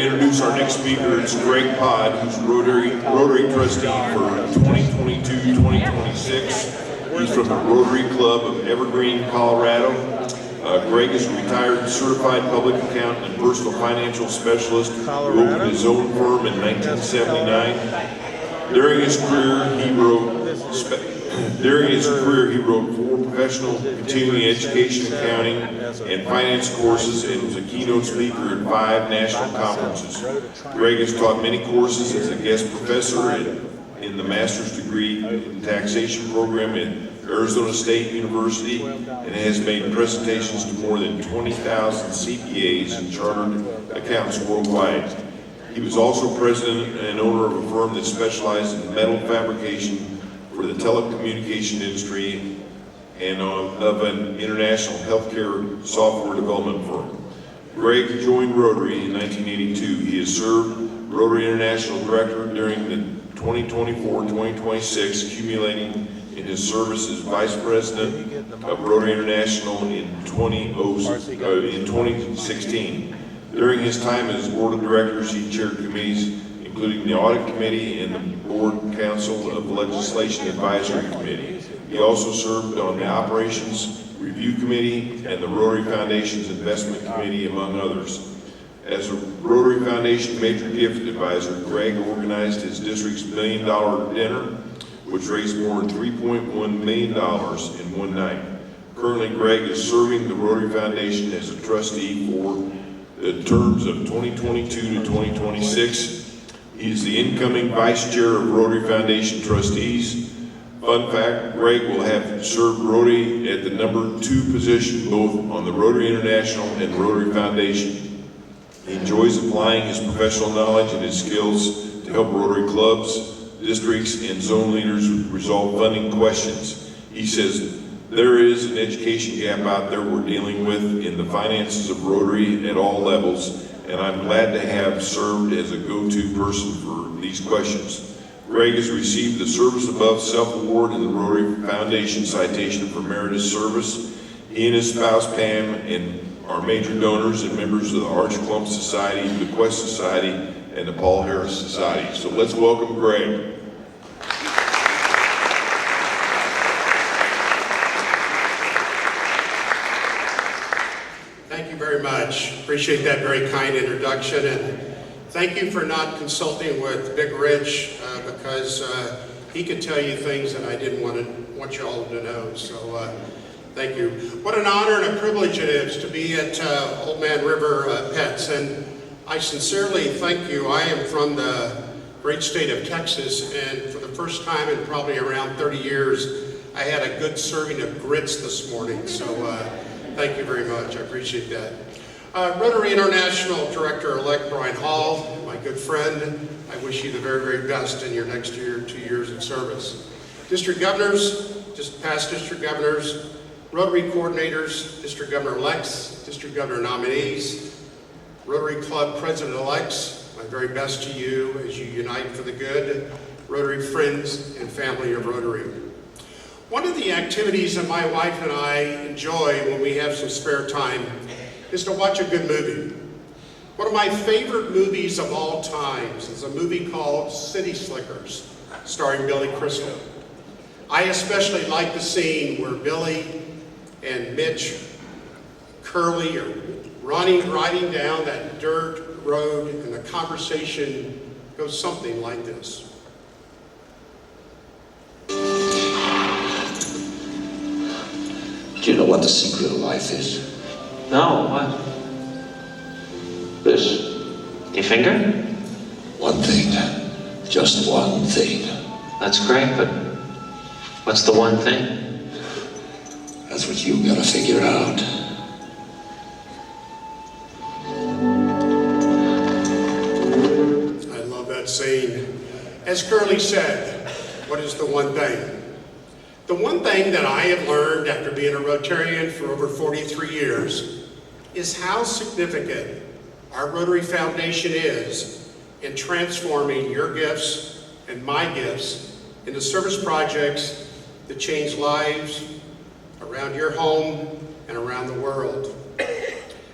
introduce our next speaker. It's Greg Pod, who's Rotary Trustee for 2022-2026. He's from the Rotary Club of Evergreen, Colorado. Greg is a retired certified public accountant and personal financial specialist who opened his own firm in 1979. During his career, he wrote 4 professional continuing education, accounting, and finance courses and was a keynote speaker at 5 national conferences. Greg has taught many courses as a guest professor in the master's degree in taxation program at Arizona State University and has made presentations to more than 20,000 CPAs and chartered accountants worldwide. He was also president and owner of a firm that specialized in metal fabrication for the telecommunication industry and of an international healthcare software development firm. Greg joined Rotary in 1982. He has served Rotary International Director during the 2024-2026, accumulating in his service as Vice President of Rotary International in 2016. During his time as Board of Directors, he chaired committees including the Audit Committee and the Board Council of Legislation Advisory Committee. He also served on the Operations Review Committee and the Rotary Foundation's Investment Committee, among others. As a Rotary Foundation Major Gift Advisor, Greg organized his district's $1 million dinner, which raised more than $3.1 million in one night. Currently, Greg is serving the Rotary Foundation as a trustee for the terms of 2022 to 2026. He is the incoming Vice Chair of Rotary Foundation Trustees. Fun fact, Greg will have served Rotary at the number 2 position both on the Rotary International and Rotary Foundation. He enjoys applying his professional knowledge and his skills to help Rotary clubs, districts, and zone leaders resolve funding questions. He says, there is an education gap out there we're dealing with in the finances of Rotary at all levels, and I'm glad to have served as a go-to person for these questions. Greg has received the Service Above Self Award and the Rotary Foundation Citation for Meritorious Service. He and his spouse Pam and are major donors and members of the Arch Clump Society, the Quest Society, and the Paul Harris Society. So let's welcome Greg. Thank you very much. Appreciate that very kind introduction, and thank you for not consulting with Big Rich because he could tell you things that I didn't want you all to know. So thank you. What an honor and a privilege it is to be at Old Man River Pets, and I sincerely thank you. I am from the great state of Texas, and for the first time in probably around 30 years, I had a good serving of grits this morning. So thank you very much. I appreciate that. Rotary International Director-elect Brian Hall, my good friend, I wish you the very, very best in your next 2 years of service. District governors, just past district governors, Rotary coordinators, district governor-elects, district governor nominees, Rotary Club president-elects, my very best to you as you unite for the good, Rotary friends and family of Rotary. One of the activities that my wife and I enjoy when we have some spare time is to watch a good movie. One of my favorite movies of all times is a movie called City Slickers, starring Billy Crystal. I especially like the scene where Billy and Mitch Curley are riding down that dirt road, and the conversation goes something like this. Do you know what the secret of life is? No, what? This. Your finger? One thing. Just one thing. That's great, but what's the one thing? That's what you gotta figure out. I love that scene. As Curly said, what is the one thing? The one thing that I have learned after being a Rotarian for over 43 years is how significant our Rotary Foundation is in transforming your gifts and my gifts into service projects that change lives around your home and around the world.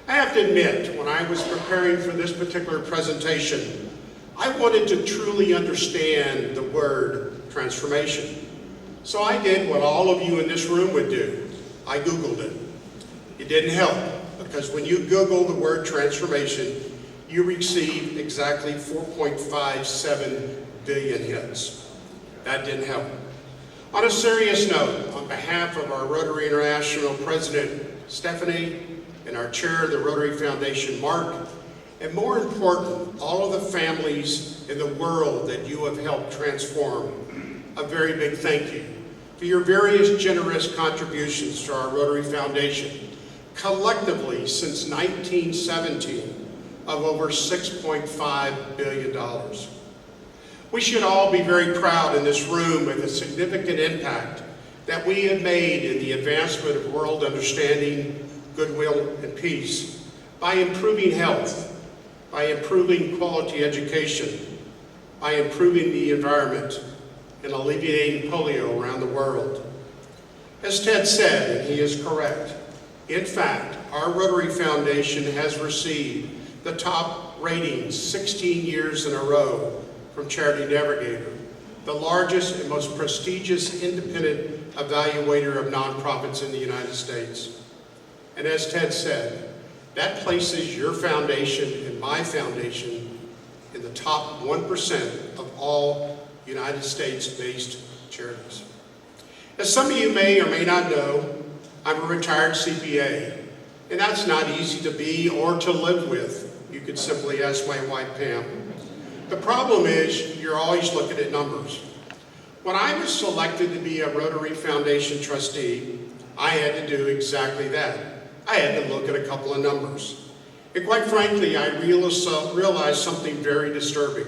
I have to admit, when I was preparing for this particular presentation, I wanted to truly understand the word transformation. So I did what all of you in this room would do. I Googled it. It didn't help, because when you Google the word transformation, you receive exactly 4.57 billion hits. That didn't help. On a serious note, on behalf of our Rotary International President, Stephanie, and our chair of the Rotary Foundation, Mark, and more important, all of the families in the world that you have helped transform, a very big thank you for your various generous contributions to our Rotary Foundation, collectively since 1917, of over $6.5 billion. We should all be very proud in this room of the significant impact that we have made in the advancement of world understanding, goodwill, and peace by improving health, by improving quality education, by improving the environment, and alleviating polio around the world. As Ted said, and he is correct, in fact, our Rotary Foundation has received the top ratings 16 years in a row from Charity Navigator, the largest and most prestigious independent evaluator of nonprofits in the United States. And as Ted said, that places your foundation and my foundation in the top 1% of all United States-based charities. As some of you may or may not know, I'm a retired CPA, and that's not easy to be or to live with. You could simply ask my wife, Pam. The problem is you're always looking at numbers. When I was selected to be a Rotary Foundation trustee, I had to do exactly that. I had to look at a couple of numbers. And quite frankly, I realized something very disturbing.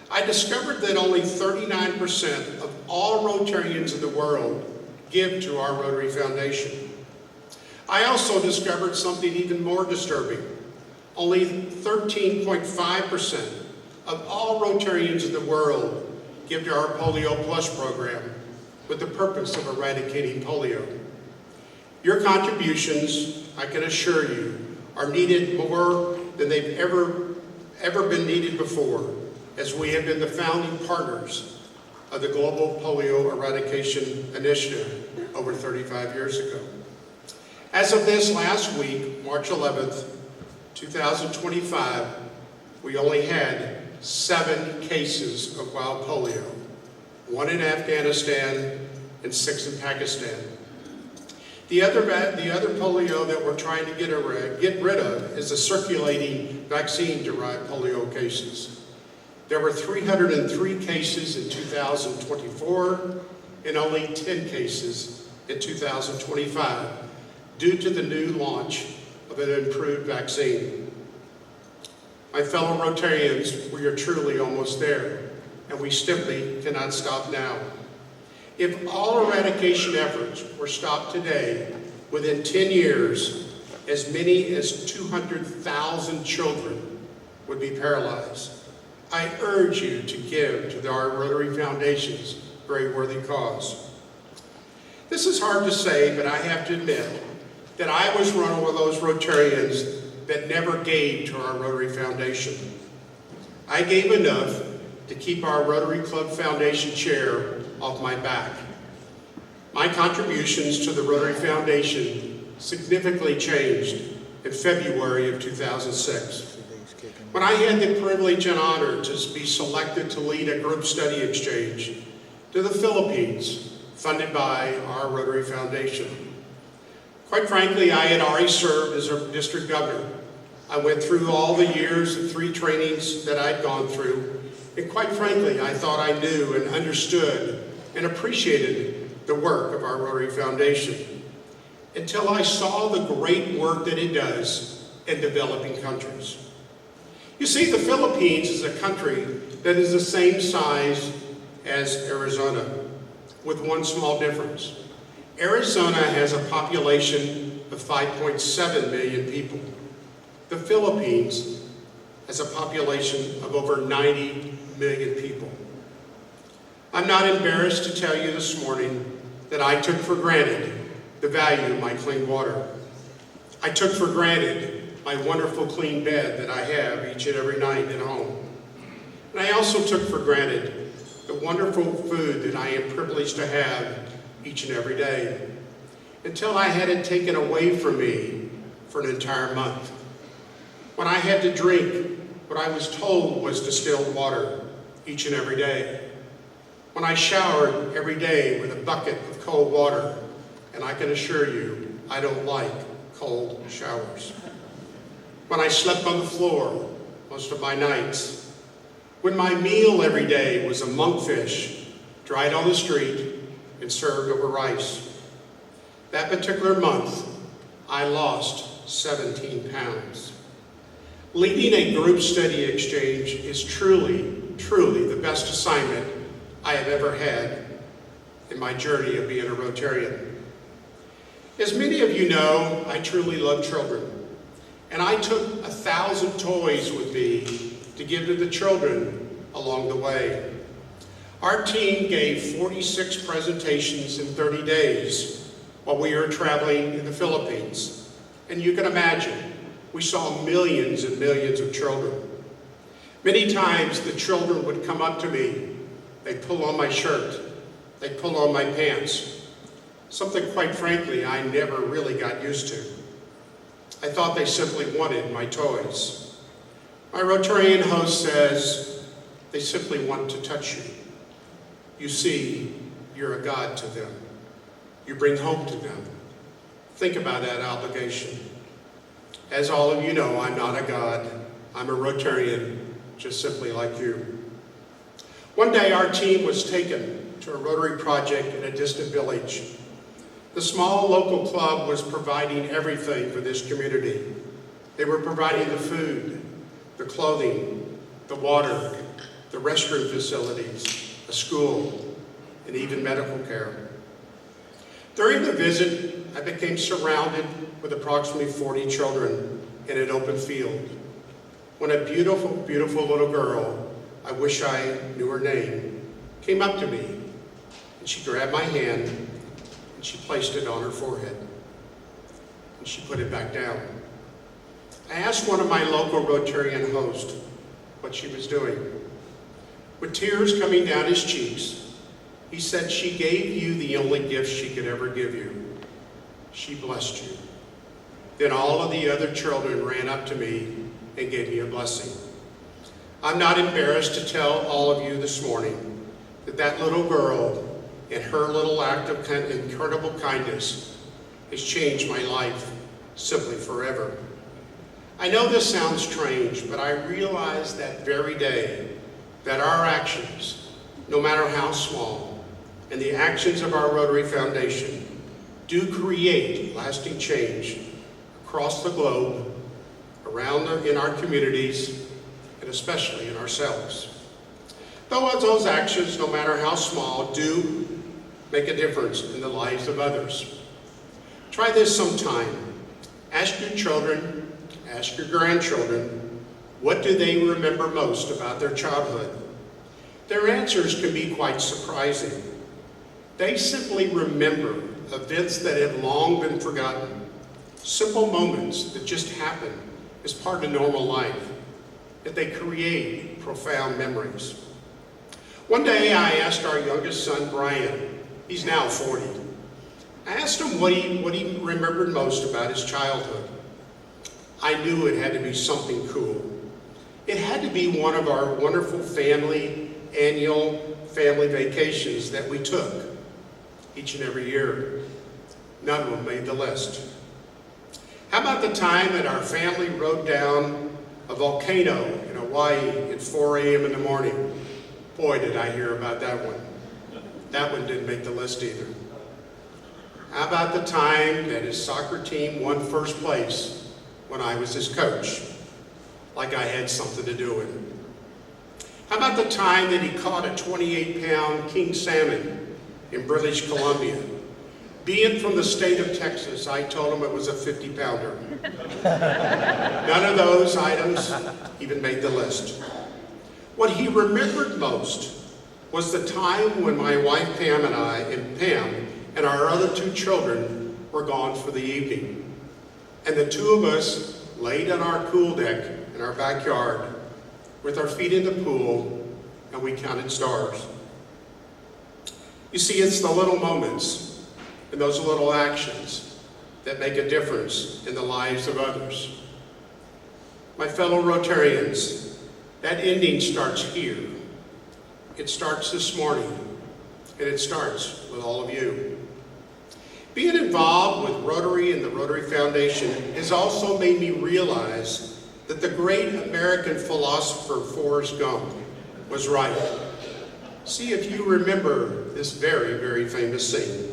I discovered that only 39% of all Rotarians in the world give to our Rotary Foundation. I also discovered something even more disturbing. Only 13.5% of all Rotarians in the world give to our Polio Plus program with the purpose of eradicating polio. Your contributions, I can assure you, are needed more than they've ever been needed before, as we have been the founding partners of the Global Polio Eradication Initiative over 35 years ago. As of this last week, March 11th, 2025, we only had 7 cases of wild polio, 1 in Afghanistan and 6 in Pakistan. The other polio that we're trying to get rid of is the circulating vaccine-derived polio cases. There were 303 cases in 2024 and only 10 cases in 2025 due to the new launch of an improved vaccine. My fellow Rotarians, we are truly almost there, and we simply cannot stop now. If all eradication efforts were stopped today, within 10 years, as many as 200,000 children would be paralyzed. I urge you to give to our Rotary Foundation's very worthy cause. This is hard to say, but I have to admit that I was one of those Rotarians that never gave to our Rotary Foundation. I gave enough to keep our Rotary Club Foundation chair off my back. My contributions to the Rotary Foundation significantly changed in February of 2006, when I had the privilege and honor to be selected to lead a group study exchange to the Philippines, funded by our Rotary Foundation. Quite frankly, I had already served as a district governor. I went through all the years of 3 trainings that I'd gone through, and quite frankly, I thought I knew and understood and appreciated the work of our Rotary Foundation, until I saw the great work that it does in developing countries. You see, the Philippines is a country that is the same size as Arizona, with one small difference. Arizona has a population of 5.7 million people. The Philippines has a population of over 90 million people. I'm not embarrassed to tell you this morning that I took for granted the value of my clean water. I took for granted my wonderful clean bed that I have each and every night at home. And I also took for granted the wonderful food that I am privileged to have each and every day, until I had it taken away from me for an entire month. When I had to drink what I was told was distilled water each and every day. When I showered every day with a bucket of cold water, and I can assure you, I don't like cold showers. When I slept on the floor most of my nights. When my meal every day was a monkfish dried on the street and served over rice. That particular month, I lost 17 pounds. Leading a group study exchange is truly, truly the best assignment I have ever had in my journey of being a Rotarian. As many of you know, I truly love children, and I took 1,000 toys with me to give to the children along the way. Our team gave 46 presentations in 30 days while we were traveling in the Philippines. And you can imagine, we saw millions and millions of children. Many times the children would come up to me, they'd pull on my shirt, they'd pull on my pants. Something quite frankly I never really got used to. I thought they simply wanted my toys. My Rotarian host says, they simply want to touch you. You see, you're a God to them. You bring hope to them. Think about that obligation. As all of you know, I'm not a God. I'm a Rotarian, just simply like you. One day our team was taken to a Rotary project in a distant village. The small local club was providing everything for this community. They were providing the food, the clothing, the water, the restroom facilities, a school, and even medical care. During the visit, I became surrounded with approximately 40 children in an open field, when a beautiful, beautiful little girl, I wish I knew her name, came up to me, and she grabbed my hand, and she placed it on her forehead, and she put it back down. I asked one of my local Rotarian hosts what she was doing. With tears coming down his cheeks, he said, she gave you the only gift she could ever give you. She blessed you. Then all of the other children ran up to me and gave me a blessing. I'm not embarrassed to tell all of you this morning that that little girl and her little act of incredible kindness has changed my life simply forever. I know this sounds strange, but I realized that very day that our actions, no matter how small, and the actions of our Rotary Foundation do create lasting change across the globe, in our communities, and especially in ourselves. Though those actions, no matter how small, do make a difference in the lives of others. Try this sometime. Ask your children, ask your grandchildren, what do they remember most about their childhood? Their answers can be quite surprising. They simply remember events that have long been forgotten, simple moments that just happen as part of normal life, that they create profound memories. One day I asked our youngest son, Brian, he's now 40, I asked him what he remembered most about his childhood. I knew it had to be something cool. It had to be one of our wonderful annual family vacations that we took each and every year. None of them made the list. How about the time that our family rode down a volcano in Hawaii at 4 a.m. in the morning? Boy, did I hear about that one. That one didn't make the list either. How about the time that his soccer team won first place when I was his coach? Like I had something to do with it. How about the time that he caught a 28-pound king salmon in British Columbia? Being from the state of Texas, I told him it was a 50-pounder. None of those items even made the list. What he remembered most was the time when my wife Pam and our other two children were gone for the evening. And the two of us laid on our pool deck in our backyard with our feet in the pool, and we counted stars. You see, it's the little moments and those little actions that make a difference in the lives of others. My fellow Rotarians, that ending starts here. It starts this morning, and it starts with all of you. Being involved with Rotary and the Rotary Foundation has also made me realize that the great American philosopher Forrest Gump was right. See if you remember this very, very famous scene.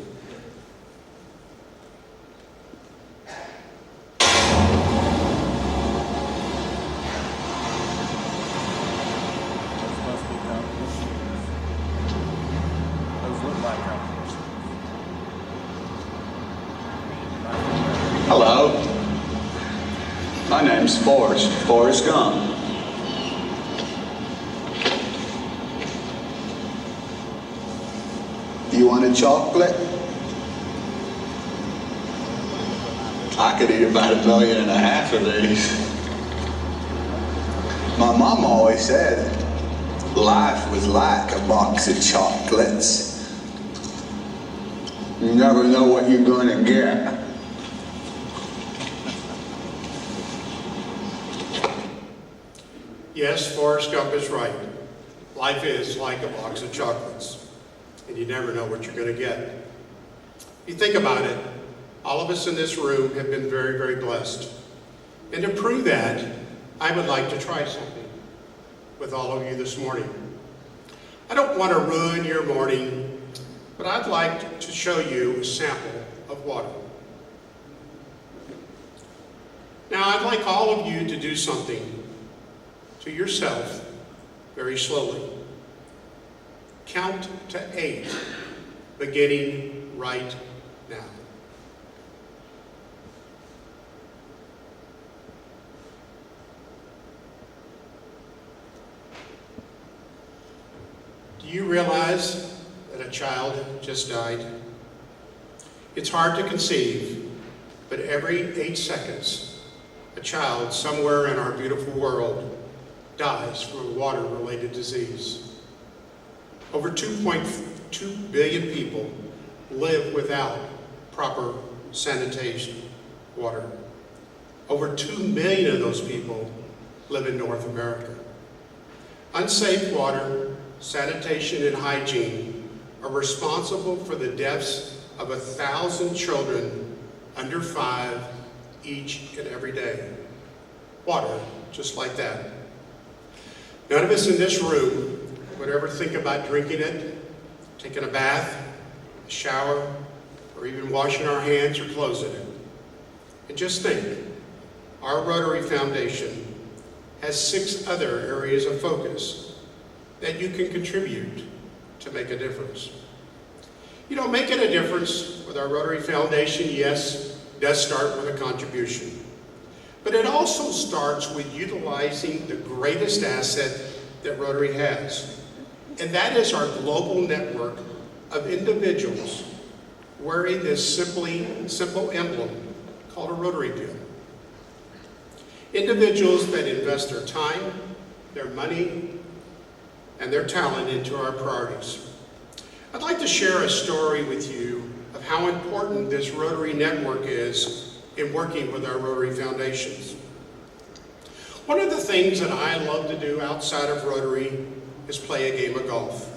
Hello, my name's Forrest Gump. You want a chocolate? I could eat about 1.5 million of these. My mom always said life was like a box of chocolates. You never know what you're gonna get. Yes, Forrest Gump is right. Life is like a box of chocolates, and you never know what you're going to get. If you think about it, all of us in this room have been very, very blessed. And to prove that, I would like to try something with all of you this morning. I don't want to ruin your morning, but I'd like to show you a sample of water. Now, I'd like all of you to do something to yourself very slowly. Count to 8, beginning right now. Do you realize that a child just died? It's hard to conceive, but every 8 seconds, a child somewhere in our beautiful world dies from a water-related disease. Over 2.2 billion people live without proper sanitation water. Over 2 million of those people live in North America. Unsafe water, sanitation, and hygiene are responsible for the deaths of 1,000 children under 5 each and every day. Water, just like that. None of us in this room would ever think about drinking it, taking a bath, a shower, or even washing our hands or clothes in it. And just think, our Rotary Foundation has 6 other areas of focus that you can contribute to make a difference. You know, making a difference with our Rotary Foundation, yes, does start with a contribution. But it also starts with utilizing the greatest asset that Rotary has. And that is our global network of individuals wearing this simple emblem called a Rotary pin. Individuals that invest their time, their money, and their talent into our priorities. I'd like to share a story with you of how important this Rotary network is in working with our Rotary Foundations. One of the things that I love to do outside of Rotary is play a game of golf.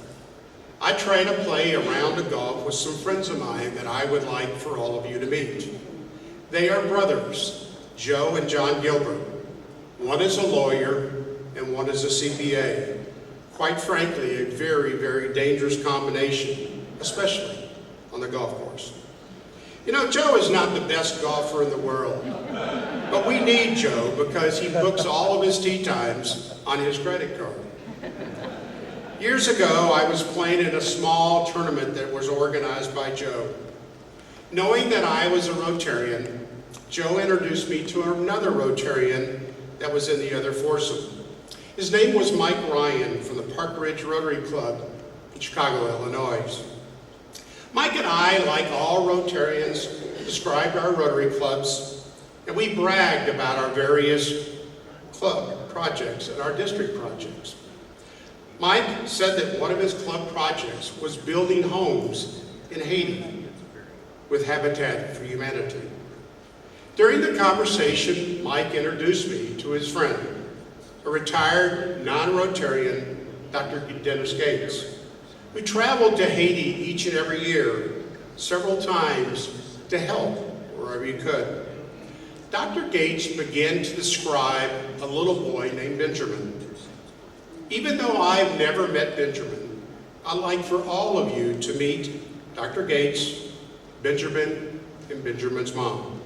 I try to play a round of golf with some friends of mine that I would like for all of you to meet. They are brothers, Joe and John Gilbert. One is a lawyer and one is a CPA. Quite frankly, a very, very dangerous combination, especially on the golf course. You know, Joe is not the best golfer in the world, but we need Joe because he books all of his tee times on his credit card. Years ago, I was playing in a small tournament that was organized by Joe. Knowing that I was a Rotarian, Joe introduced me to another Rotarian that was in the other foursome. His name was Mike Ryan from the Park Ridge Rotary Club in Chicago, Illinois. Mike and I, like all Rotarians, described our Rotary clubs and we bragged about our various club projects and our district projects. Mike said that one of his club projects was building homes in Haiti with Habitat for Humanity. During the conversation, Mike introduced me to his friend, a retired non-Rotarian, Dr. Dennis Gates. We traveled to Haiti each and every year, several times, to help wherever you could. Dr. Gates began to describe a little boy named Benjamin. Even though I've never met Benjamin, I'd like for all of you to meet Dr. Gates, Benjamin, and Benjamin's mom.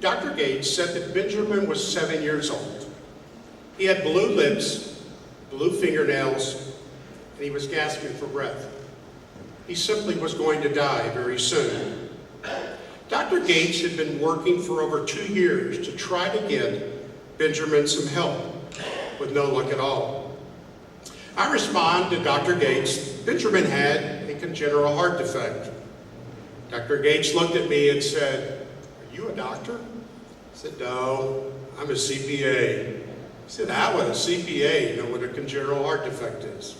Dr. Gates said that Benjamin was 7 years old. He had blue lips, blue fingernails, and he was gasping for breath. He simply was going to die very soon. Dr. Gates had been working for over 2 years to try to get Benjamin some help, with no luck at all. I responded to Dr. Gates. Benjamin had a congenital heart defect. Dr. Gates looked at me and said, "Are you a doctor?" I said, "No, I'm a CPA." He said, "How would a CPA know what a congenital heart defect is?"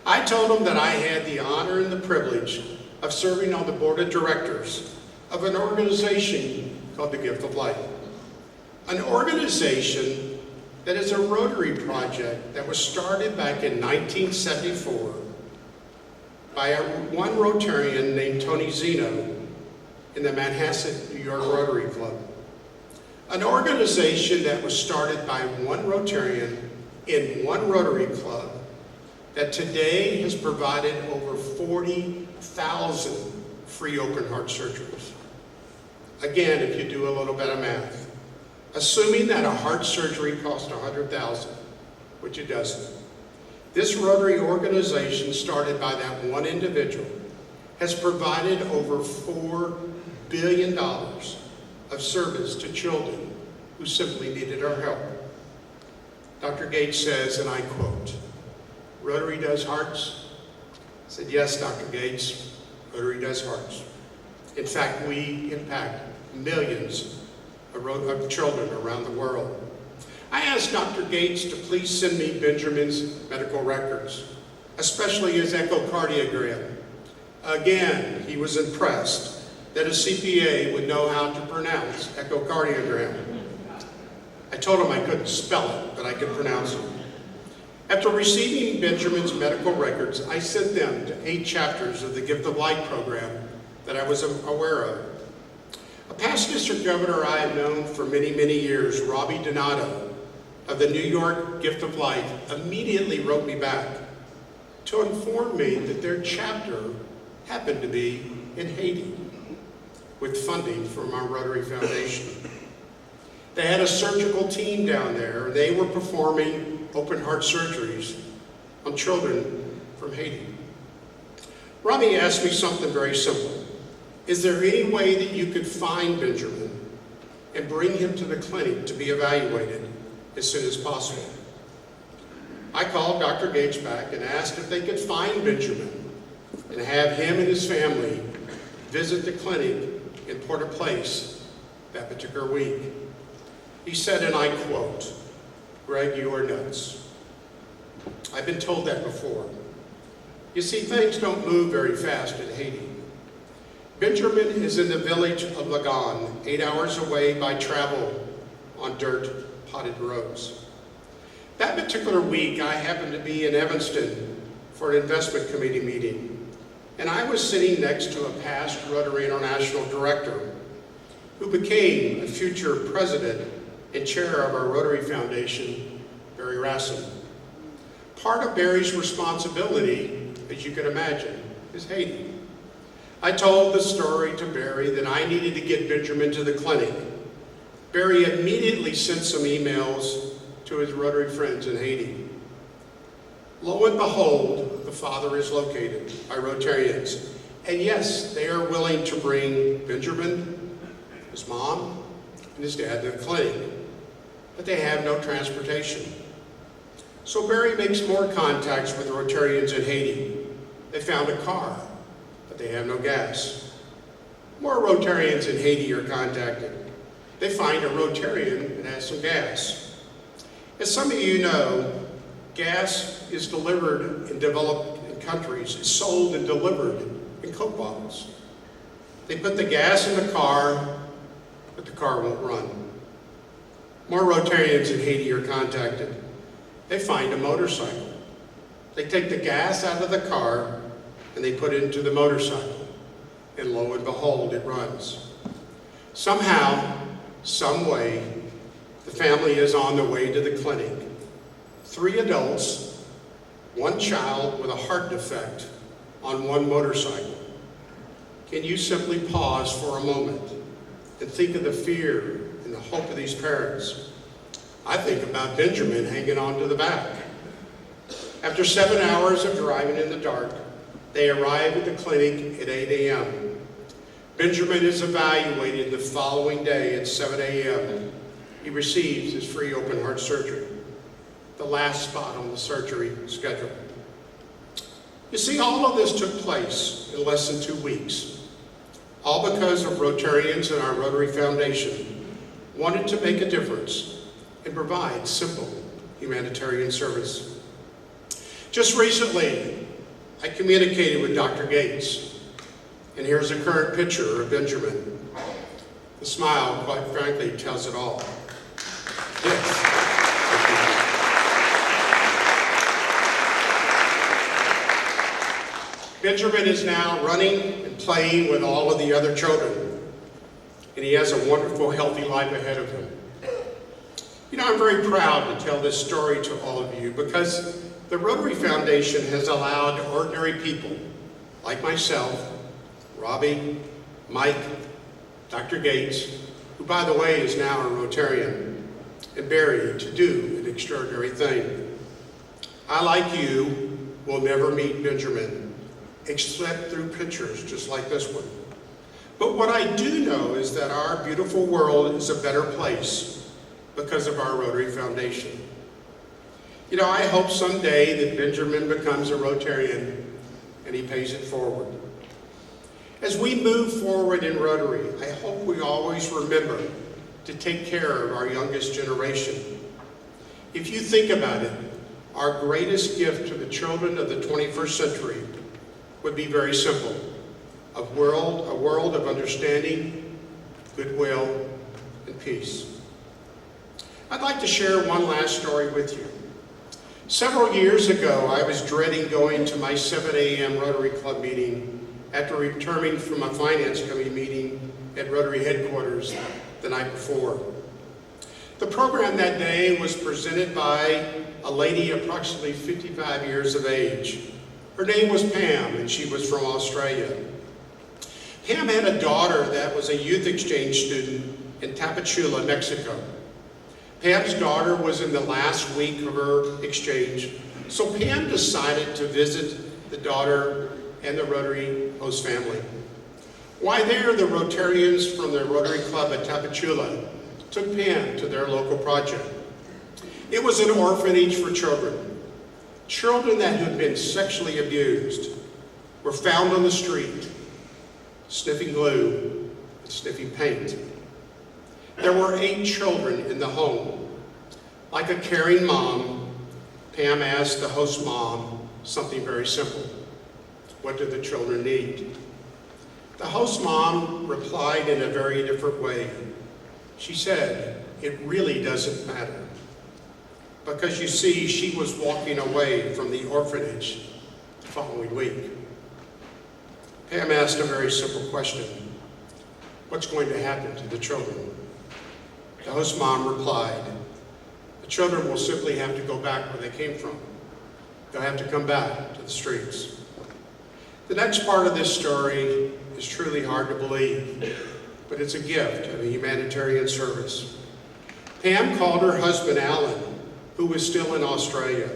I told him that I had the honor and the privilege of serving on the board of directors of an organization called the Gift of Life. An organization that is a Rotary project that was started back in 1974 by one Rotarian named Tony Zeno in the Manhasset, New York Rotary Club. An organization that was started by one Rotarian in one Rotary Club that today has provided over 40,000 free open heart surgeries. Again, if you do a little bit of math, assuming that a heart surgery costs $100,000, which it doesn't, this Rotary organization started by that one individual has provided over $4 billion of service to children who simply needed our help. Dr. Gates says, and I quote, "Rotary does hearts?" I said, "Yes, Dr. Gates, Rotary does hearts. In fact, we impact millions of children around the world." I asked Dr. Gates to please send me Benjamin's medical records, especially his echocardiogram. Again, he was impressed that a CPA would know how to pronounce echocardiogram. I told him I couldn't spell it, but I could pronounce it. After receiving Benjamin's medical records, I sent them to 8 chapters of the Gift of Life program that I was aware of. A past district governor I have known for many, many years, Robbie Donato, of the New York Gift of Life, immediately wrote me back to inform me that their chapter happened to be in Haiti with funding from our Rotary Foundation. They had a surgical team down there. They were performing open heart surgeries on children from Haiti. Robbie asked me something very simple. Is there any way that you could find Benjamin and bring him to the clinic to be evaluated as soon as possible? I called Dr. Gates back and asked if they could find Benjamin and have him and his family visit the clinic in Port-au-Place that particular week. He said, and I quote, "Greg, you are nuts." I've been told that before. You see, things don't move very fast in Haiti. Benjamin is in the village of Lagan, 8 hours away by travel on dirt potted roads. That particular week, I happened to be in Evanston for an investment committee meeting, and I was sitting next to a past Rotary International director who became a future president and chair of our Rotary Foundation, Barry Rassin. Part of Barry's responsibility, as you can imagine, is Haiti. I told the story to Barry that I needed to get Benjamin to the clinic. Barry immediately sent some emails to his Rotary friends in Haiti. Lo and behold, the father is located by Rotarians. And yes, they are willing to bring Benjamin, his mom, and his dad to the clinic. But they have no transportation. So Barry makes more contacts with Rotarians in Haiti. They found a car, but they have no gas. More Rotarians in Haiti are contacted. They find a Rotarian that has some gas. As some of you know, gas is delivered in developed countries. It's sold and delivered in Coke bottles. They put the gas in the car, but the car won't run. More Rotarians in Haiti are contacted. They find a motorcycle. They take the gas out of the car and they put it into the motorcycle. And lo and behold, it runs. Somehow, some way, the family is on the way to the clinic. 3 adults, 1 child with a heart defect on 1 motorcycle. Can you simply pause for a moment and think of the fear and the hope of these parents? I think about Benjamin hanging on to the back. After 7 hours of driving in the dark, they arrive at the clinic at 8 a.m. Benjamin is evaluated the following day at 7 a.m. He receives his free open heart surgery, the last spot on the surgery schedule. You see, all of this took place in less than 2 weeks, all because of Rotarians and our Rotary Foundation wanted to make a difference and provide simple humanitarian service. Just recently, I communicated with Dr. Gates, and here's a current picture of Benjamin. The smile, quite frankly, tells it all. Yes. Benjamin is now running and playing with all of the other children, and he has a wonderful, healthy life ahead of him. You know, I'm very proud to tell this story to all of you because the Rotary Foundation has allowed ordinary people like myself, Robbie, Mike, Dr. Gates, who by the way is now a Rotarian, and Barry, to do an extraordinary thing. I, like you, will never meet Benjamin, except through pictures just like this one. But what I do know is that our beautiful world is a better place because of our Rotary Foundation. You know, I hope someday that Benjamin becomes a Rotarian and he pays it forward. As we move forward in Rotary, I hope we always remember to take care of our youngest generation. If you think about it, our greatest gift to the children of the 21st century would be very simple. A world of understanding, goodwill, and peace. I'd like to share one last story with you. Several years ago, I was dreading going to my 7 a.m. Rotary Club meeting after returning from a Finance Committee meeting at Rotary headquarters the night before. The program that day was presented by a lady approximately 55 years of age. Her name was Pam, and she was from Australia. Pam had a daughter that was a youth exchange student in Tapachula, Mexico. Pam's daughter was in the last week of her exchange, so Pam decided to visit the daughter and the Rotary host family. While there, the Rotarians from the Rotary Club at Tapachula took Pam to their local project. It was an orphanage for children. Children that had been sexually abused were found on the street, sniffing glue and sniffing paint. There were 8 children in the home. Like a caring mom, Pam asked the host mom something very simple. What do the children need? The host mom replied in a very different way. She said, it really doesn't matter. Because you see, she was walking away from the orphanage the following week. Pam asked a very simple question. What's going to happen to the children? The host mom replied, the children will simply have to go back where they came from. They'll have to come back to the streets. The next part of this story is truly hard to believe, but it's a gift of a humanitarian service. Pam called her husband, Alan, who was still in Australia,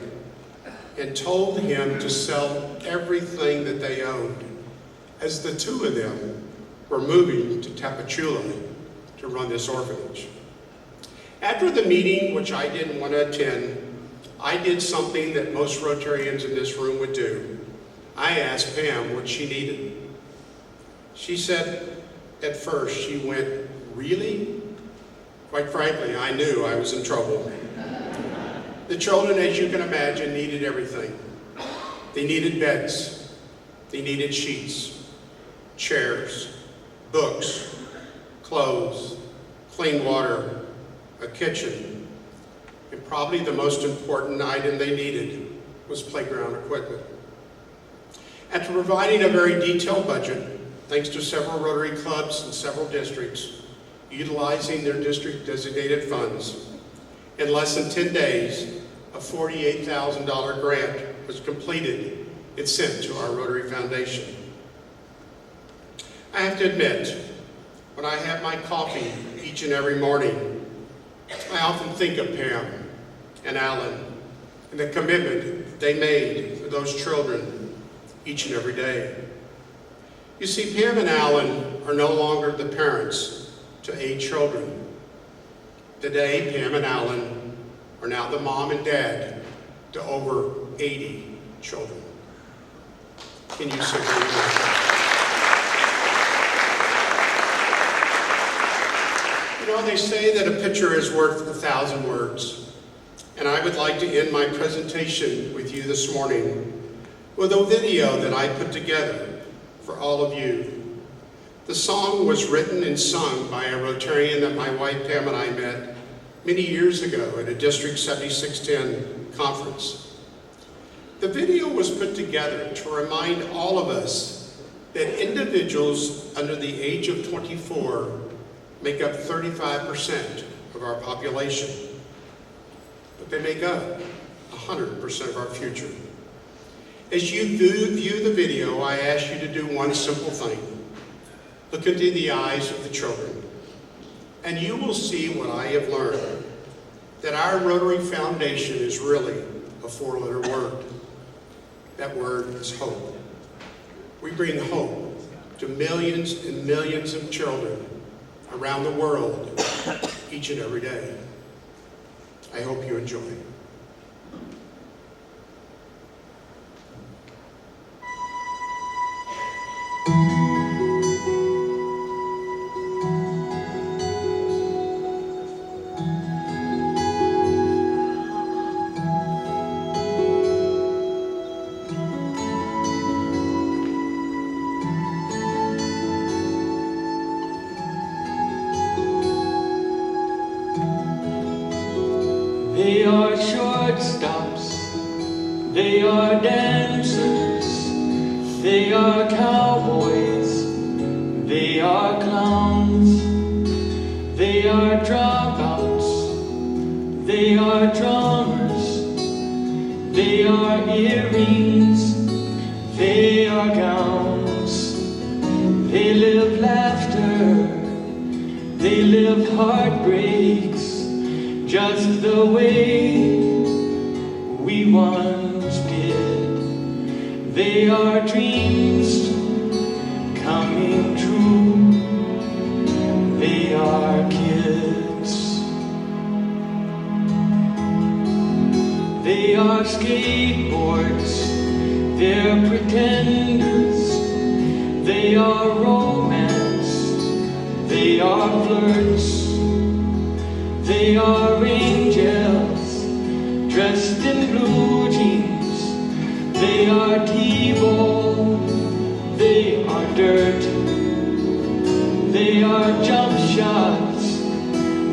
and told him to sell everything that they owned, as the 2 of them were moving to Tapachula to run this orphanage. After the meeting, which I didn't want to attend, I did something that most Rotarians in this room would do. I asked Pam what she needed. She said, At first, she went, "Really?" Quite frankly, I knew I was in trouble. The children, as you can imagine, needed everything. They needed beds, they needed sheets, chairs, books, clothes, clean water, a kitchen, and probably the most important item they needed was playground equipment. After providing a very detailed budget, thanks to several Rotary clubs and several districts, utilizing their district designated funds, in less than 10 days, a $48,000 grant was completed and sent to our Rotary Foundation. I have to admit, when I have my coffee each and every morning, I often think of Pam and Alan and the commitment they made for those children each and every day. You see, Pam and Alan are no longer the parents to 8 children. Today, Pam and Alan are now the mom and dad to over 80 children. Can you say amen? You know, they say that a picture is worth 1,000 words. And I would like to end my presentation with you this morning with a video that I put together for all of you. The song was written and sung by a Rotarian that my wife Pam and I met many years ago at a District 7610 conference. The video was put together to remind all of us that individuals under the age of 24 make up 35% of our population, but they make up 100% of our future. As you view the video, I ask you to do one simple thing. Look into the eyes of the children, and you will see what I have learned, that our Rotary Foundation is really a 4-letter word. That word is hope. We bring hope to millions and millions of children around the world each and every day. I hope you enjoy. They are shortstops, they are dancers, they are cowboys, they are clowns, they are dropouts, they are drummers, they are earrings, they are gowns, they live laughter, they live heartbreaks, just the way we once did. They are dreams coming true. They are kids. They are skateboards. They're pretenders. They are romance. They are flirts. They are angels dressed in blue jeans. They are T-ball. They are dirt. They are jump shots.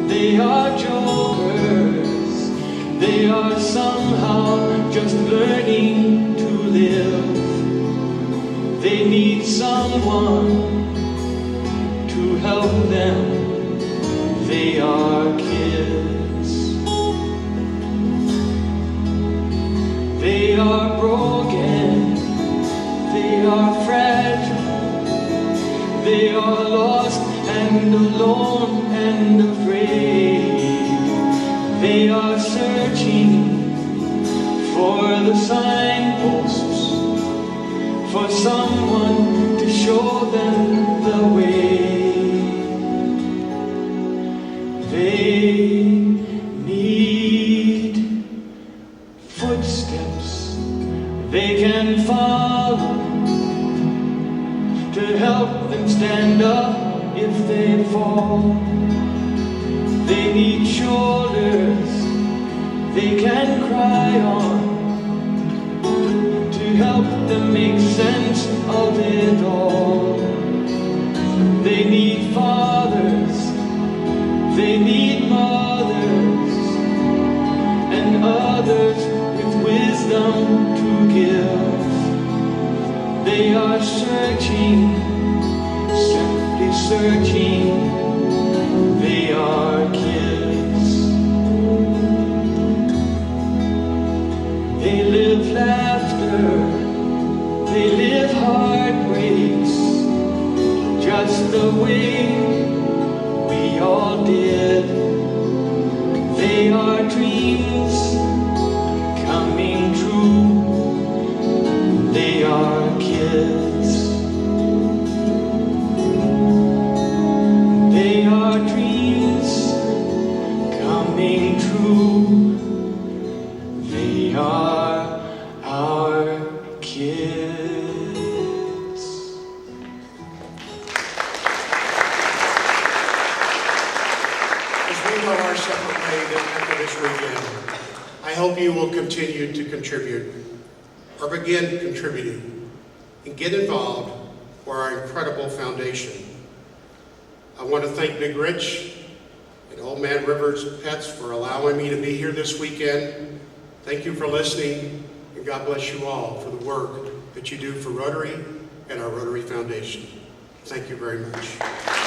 They are jokers. They are somehow just learning to live. They need someone to help them. They are kids. They are broken. They are fragile. They are lost and alone and afraid. They are searching for the signposts, for someone to show them the way. They need footsteps they can follow to help them stand up if they fall. They need shoulders they can cry on to help them make sense of it all. They need fathers, they need mothers, and others with wisdom to give. They are searching, simply searching. They are kids. They live laughter, they live heartbreaks, just the way we all did. They are dreams coming true. They are kids. They are dreams coming true. They are our kids. As we go our separate ways after this weekend, I hope you will continue to contribute, or begin contributing, and get involved for our incredible foundation. I want to thank Big Rich and Old Man Rivers Pets for allowing me to be here this weekend. Thank you for listening, and God bless you all for the work that you do for Rotary and our Rotary Foundation. Thank you very much.